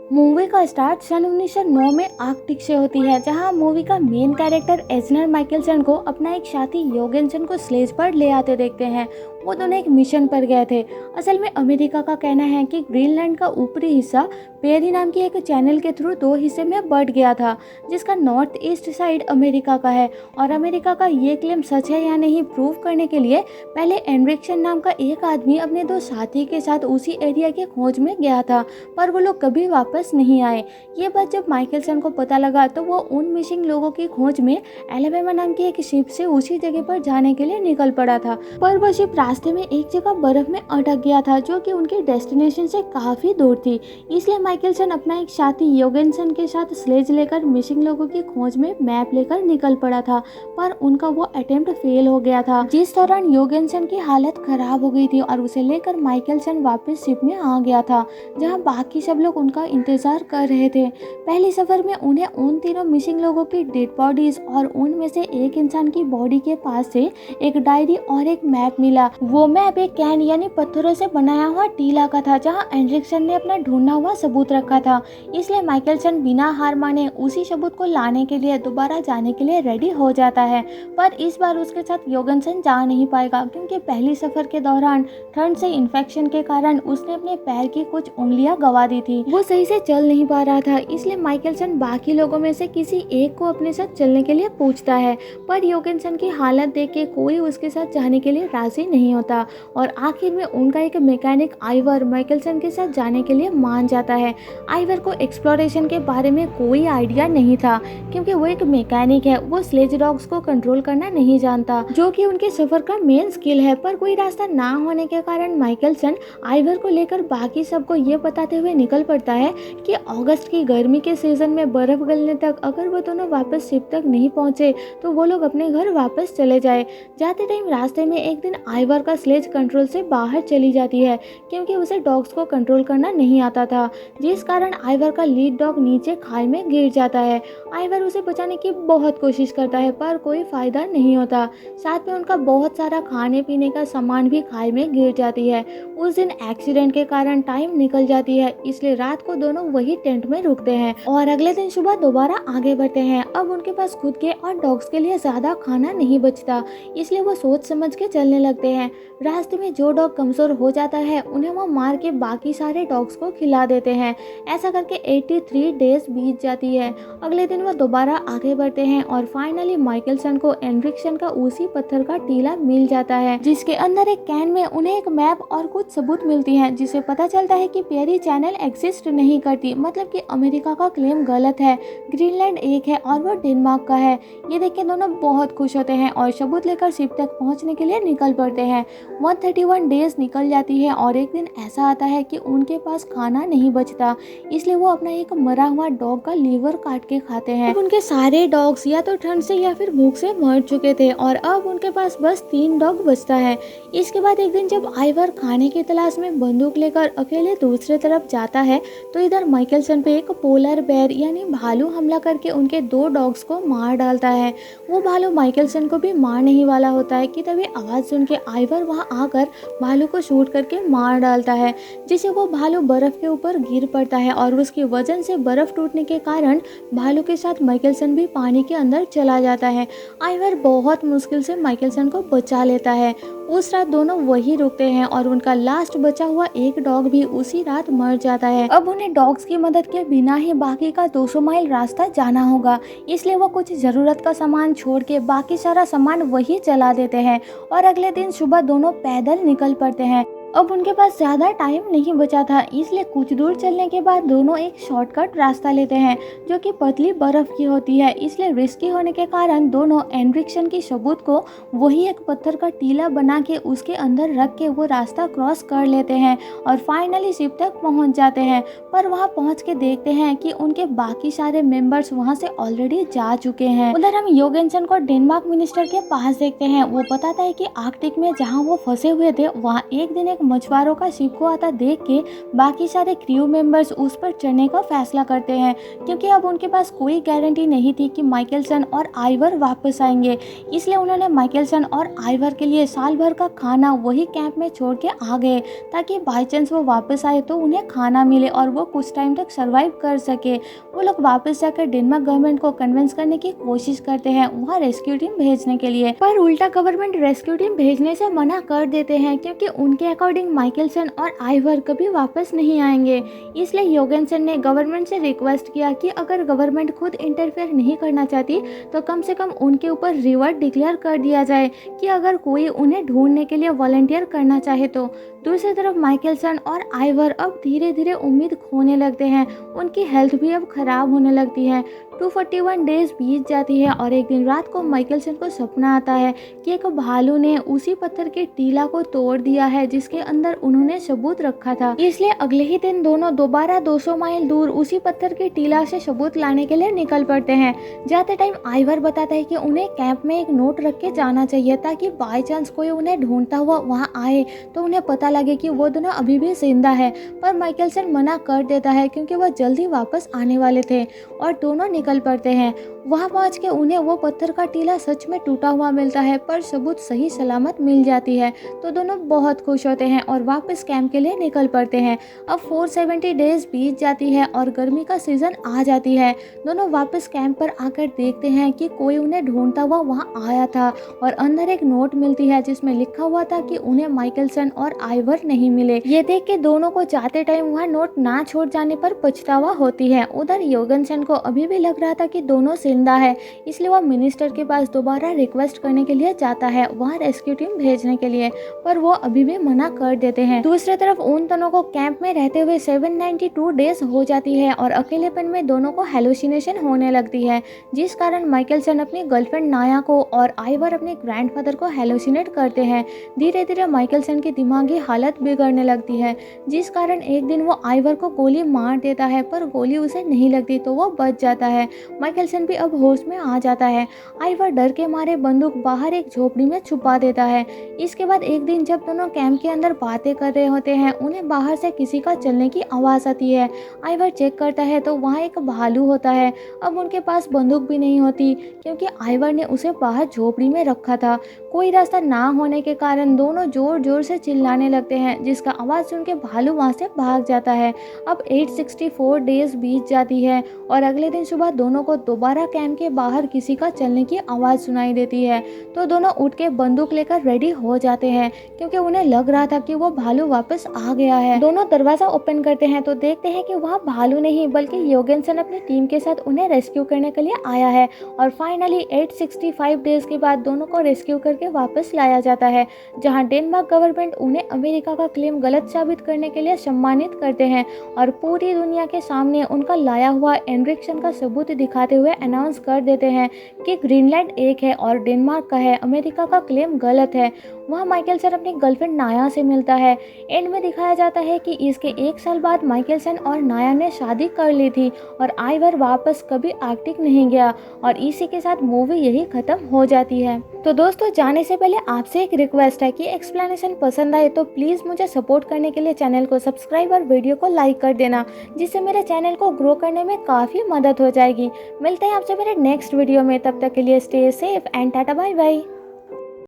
Movie का start सन 1909 में Arctic से होती है, जहां मूवी का मेन कैरेक्टर एजनर माइकलसन को अपना एक साथी योगेंसन को स्लेज पर ले आते देखते हैं। वो दोनों एक मिशन पर गए थे। असल में अमेरिका का कहना है कि ग्रीनलैंड का ऊपरी हिस्सा पेरी नाम की एक चैनल के थ्रू दो हिस्से में बट गया था, जिसका नॉर्थ ईस्ट साइड अमेरिका का है। और अमेरिका का ये क्लेम सच है या नहीं प्रूव करने के लिए पहले एनरिक्सन नाम का एक आदमी अपने दो साथी के साथ उसी एरिया की खोज में गया था, पर वो लोग कभी वापस नहीं आए। ये बात जब माइकलसन को पता लगा तो वो उन मिसिंग लोगों की खोज में एलाबामा नाम की एक शिप से उसी जगह पर जाने के लिए निकल पड़ा था, पर वो शिप रास्ते में एक जगह बर्फ में अटक गया था, जो कि उनके डेस्टिनेशन से काफी दूर थी। इसलिए माइकलसन अपना एक साथी योगेंसन के साथ स्लेज लेकर मिसिंग लोगों की खोज में मैप लेकर निकल पड़ा था, पर उनका वो अटेम्प्ट फेल हो गया था, जिस दौरान योगेंसन की हालत खराब हो गई थी और उसे लेकर माइकलसन वापस शिप में आ गया था, जहां बाकी सब लोग उनका इंतजार कर रहे थे। पहले सफर में उन्हें उन तीनों मिसिंग लोगों की डेड बॉडीज और उनमें से एक इंसान की बॉडी के पास से एक डायरी और एक मैप मिला। वो मैप एक कैन यानी पत्थरों से बनाया हुआ टीला का था, जहां एंड्रिक्सन ने अपना ढूंढा हुआ सबूत रखा था। इसलिए माइकलसन बिना हार माने उसी सबूत को लाने के लिए दोबारा जाने के लिए रेडी हो जाता है, पर इस बार उसके साथ योगेंसन जा नहीं पाएगा, क्योंकि पहली सफर के दौरान ठंड से इन्फेक्शन के कारण उसने अपने पैर की कुछ उंगलियां गवा दी थी। वो सही से चल नहीं पा रहा था, इसलिए माइकलसन बाकी लोगों में से किसी एक को अपने साथ चलने के लिए पूछता है, पर योगेंसन की हालत देख के कोई उसके साथ जाने के लिए राजी नहीं होता। और आखिर में उनका एक मैकेनिक आइवर माइकलसन के साथ जाने के लिए मान जाता है। आइवर को एक्सप्लोरेशन के बारे में कोई आइडिया नहीं था, क्योंकि वो एक मैकेनिक है। वो स्लेज डॉग्स को कंट्रोल करना नहीं जानता, जो कि उनके सफर का मेन स्किल है। पर कोई रास्ता ना होने के कारण माइकलसन आइवर को लेकर बाकी सबको ये बताते हुए निकल पड़ता है कि अगस्त की गर्मी के सीजन में बर्फ गलने तक अगर वो दोनों वापस शिप तक नहीं पहुंचे तो वो लोग अपने घर वापस चले जाए। जाते टाइम रास्ते में एक दिन आइवर का स्लेज कंट्रोल से बाहर चली जाती है, क्योंकि उसे डॉग्स को कंट्रोल करना नहीं आता था, जिस कारण आइवर का लीड डॉग नीचे खाई में गिर जाता है। आइवर उसे बचाने की बहुत कोशिश करता है, पर कोई फायदा नहीं होता। साथ में उनका बहुत सारा खाने पीने का सामान भी खाई में गिर जाती है। उस दिन एक्सीडेंट के कारण टाइम निकल जाती है, इसलिए रात को दोनों वही टेंट में रुकते हैं और अगले दिन सुबह दोबारा आगे बढ़ते हैं। अब उनके पास खुद के और डॉग्स के लिए ज्यादा खाना नहीं बचता, इसलिए वो सोच समझ के चलने लगते हैं। रास्ते में जो डॉग कमजोर हो जाता है उन्हें वो मार के बाकी सारे डॉग्स को खिला देते हैं। ऐसा करके 83 डेज बीत जाती है। अगले दिन वो दोबारा आगे बढ़ते हैं और फाइनली माइकलसन को एनरिक्सन का उसी पत्थर का टीला मिल जाता है, जिसके अंदर एक कैन में उन्हें एक मैप और कुछ सबूत मिलती हैं, जिससे पता चलता है कि पेरी चैनल एग्जिस्ट नहीं करती, मतलब कि अमेरिका का क्लेम गलत है। ग्रीनलैंड एक है और वो डेनमार्क का है। ये देख के दोनों बहुत खुश होते हैं और सबूत लेकर शिप तक पहुंचने के लिए निकल पड़ते हैं। 131 डेज निकल जाती है और एक दिन ऐसा आता है कि उनके पास खाना नहीं बचता, इसलिए वो अपना एक मरा हुआ डॉग का लीवर काट के खाते हैं। उनके सारे डॉग्स या तो ठंड से या फिर भूख से मर चुके थे और अब उनके पास बस 3 डॉग बचता है। इसके बाद एक दिन जब आइवर खाने की तलाश में बंदूक लेकर अकेले दूसरे तरफ जाता है तो इधर माइकलसन पे एक पोलर बेयर यानी भालू हमला करके उनके 2 डॉग्स को मार डालता है। वो भालू माइकलसन को भी मार नहीं वाला होता है कि तभी आवाज सुन के आइवर वहां आकर भालू को शूट करके मार डालता है, जिससे वो भालू बर्फ के ऊपर गिर पड़ता है और उसकी वजन से बर्फ टूटने के कारण भालू के साथ माइकलसन भी पानी के अंदर चला जाता है। आइवर बहुत मुश्किल से माइकलसन को बचा लेता है। उस रात दोनों वही रुकते हैं और उनका लास्ट बचा हुआ एक डॉग भी उसी रात मर जाता है। अब उन्हें डॉग्स की मदद के बिना ही बाकी का 200 माइल रास्ता जाना होगा, इसलिए वो कुछ जरूरत का सामान छोड़ के बाकी सारा सामान वही चला देते हैं और अगले दिन सुबह दोनों पैदल निकल पड़ते हैं। अब उनके पास ज़्यादा टाइम नहीं बचा था, इसलिए कुछ दूर चलने के बाद दोनों एक शॉर्टकट रास्ता लेते हैं जो कि पतली बर्फ की होती है। इसलिए रिस्की होने के कारण दोनों एनरिक्सन की सबूत को वही एक पत्थर का टीला बना के उसके अंदर रख के वो रास्ता क्रॉस कर लेते हैं और फाइनली शिप तक पहुंच जाते हैं। पर वहां पहुंच के देखते हैं कि उनके बाकी सारे मेंबर्स वहां से ऑलरेडी जा चुके हैं। उधर हम योगेंसन को डेनमार्क मिनिस्टर के पास देखते हैं। वो बताता है कि आर्कटिक में जहाँ वो फंसे हुए थे वहाँ एक दिन एक एक मछुआरों का शिप को आता देख के बाकी सारे क्रू मेंबर्स उस पर चढ़ने का फैसला करते हैं, क्योंकि अब उनके पास कोई गारंटी नहीं थी कि माइकलसन और आइवर वापस आएंगे। इसलिए उन्होंने माइकलसन और आइवर के लिए साल भर का खाना वही कैंप में छोड़ के आ गए, ताकि बाई चांस वो वापस आए तो उन्हें खाना मिले और वो कुछ टाइम तक सर्वाइव कर सके। वो लोग वापस जाकर डेनमार्क गवर्नमेंट को कन्विंस करने की कोशिश करते हैं वहाँ रेस्क्यू टीम भेजने के लिए, पर उल्टा गवर्नमेंट रेस्क्यू टीम भेजने से मना कर देते हैं, क्योंकि उनके अकॉर्डिंग माइकलसन और आइवर कभी वापस नहीं आएंगे। इसलिए योगेंसन ने गवर्नमेंट से रिक्वेस्ट किया कि अगर गवर्नमेंट खुद इंटरफेयर नहीं करना चाहती तो कम से कम उनके ऊपर रिवॉर्ड डिक्लेयर कर दिया जाए कि अगर कोई उन्हें ढूंढने के लिए वॉलंटियर करना चाहे तो। दूसरी तरफ माइकलसन और आइवर अब धीरे धीरे उम्मीद खोने लगते हैं, उनकी हेल्थ भी अब खराब होने लगती है। 241 डेज बीत जाती है और एक दिन रात को माइकलसन को सपना आता है कि एक भालू ने उसी पत्थर के टीला को तोड़ दिया है जिसके अंदर उन्होंने सबूत रखा था। इसलिए अगले ही दिन दोनों दोबारा 200 माइल दूर उसी पत्थर के टीला से सबूत लाने के लिए निकल पड़ते हैं। जाते टाइम आइवर बताता है कि उन्हें कैंप में एक नोट रख के जाना चाहिए, ताकि बाई चांस कोई उन्हें ढूंढता हुआ वहाँ आए तो उन्हें पता लगे कि वो दोनों अभी भी जिंदा है। पर माइकलसन मना कर देता है क्योंकि वह जल्दी वापस आने वाले थे और दोनों निकल पड़ते हैं। वहां पहुंच के उन्हें वो पत्थर का टीला सच में टूटा हुआ मिलता है, पर सबूत सही सलामत मिल जाती है तो दोनों बहुत खुश होते हैं और वापस कैंप के लिए निकल पड़ते हैं। अब 470 डेज बीत जाती है और गर्मी का सीजन आ जाती है। दोनों वापस कैंप पर आकर देखते हैं कि कोई उन्हें ढूंढता हुआ वहां आया था और अंदर एक नोट मिलती है जिसमें लिखा हुआ था कि उन्हें माइकलसन और आइवर नहीं मिले। ये देख के दोनों को जाते टाइम वहाँ नोट ना छोड़ जाने पर पछतावा होती है। उधर योगेंसन को अभी भी लग रहा था कि दोनों जिंदा है, इसलिए वह मिनिस्टर के पास दोबारा रिक्वेस्ट करने के लिए जाता है वहाँ रेस्क्यू टीम भेजने के लिए, पर वो अभी भी मना कर देते हैं। दूसरी तरफ उन दोनों को कैंप में रहते हुए 792 डेज हो जाती है और अकेलेपन में दोनों को हेलुसिनेशन होने लगती है, जिस कारण माइकलसन अपनी गर्लफ्रेंड नाया को और आइवर अपने ग्रैंडफादर को हेलुसिनेट करते हैं। धीरे धीरे माइकलसन की दिमागी हालत बिगड़ने लगती है, जिस कारण एक दिन वो आइवर को गोली मार देता है, पर गोली उसे नहीं लगती तो वो बच जाता है। माइकलसन भी अब होश में आ जाता है। आइवर डर के मारे बंदूक बाहर एक झोपड़ी में छुपा देता है। इसके बाद एक दिन जब दोनों कैंप के अंदर बातें कर रहे होते हैं, उन्हें बाहर से किसी का चलने की आवाज़ आती है। आइवर चेक करता है तो वहाँ एक भालू होता है। अब उनके पास बंदूक भी नहीं होती क्योंकि आइवर ने उसे बाहर झोपड़ी में रखा था। कोई रास्ता ना होने के कारण दोनों जोर जोर से चिल्लाने लगते हैं, जिसका आवाज़ सुन के भालू वहाँ से भाग जाता है। अब 864 डेज बीत जाती है और अगले दिन सुबह दोनों को दोबारा कैंप के बाहर किसी का चलने की आवाज़ सुनाई देती है, तो दोनों उठ के बंदूक लेकर रेडी हो जाते हैं क्योंकि उन्हें लग रहा था कि वो भालू वापस आ गया है। दोनों दरवाज़ा ओपन करते हैं तो देखते हैं कि वहाँ भालू नहीं बल्कि योगेंसन अपनी टीम के साथ उन्हें रेस्क्यू करने के लिए आया है। और फाइनली 865 डेज के बाद दोनों को रेस्क्यू करके वापस लाया जाता है, जहाँ डेनमार्क गवर्नमेंट उन्हें अमेरिका का क्लेम गलत साबित करने के लिए सम्मानित करते हैं और पूरी दुनिया के सामने उनका लाया हुआ एनरिक्शन का सबूत दिखाते हुए अनाउंस कर देते हैं कि ग्रीनलैंड एक है और डेनमार्क का है, अमेरिका का क्लेम गलत है। वहाँ माइकलसन अपनी गर्लफ्रेंड नाया से मिलता है। एंड में दिखाया जाता है कि इसके 1 साल बाद माइकलसन और नाया ने शादी कर ली थी और आइवर वापस कभी आर्कटिक नहीं गया और इसी के साथ मूवी यही खत्म हो जाती है। तो दोस्तों, जाने से पहले आपसे एक रिक्वेस्ट है कि एक्सप्लेनेशन पसंद आए तो प्लीज़ मुझे सपोर्ट करने के लिए चैनल को सब्सक्राइब और वीडियो को लाइक कर देना, जिससे मेरे चैनल को ग्रो करने में काफ़ी मदद हो जाएगी। मिलते हैं आपसे मेरे नेक्स्ट वीडियो में, तब तक के लिए stay safe and tata bye bye.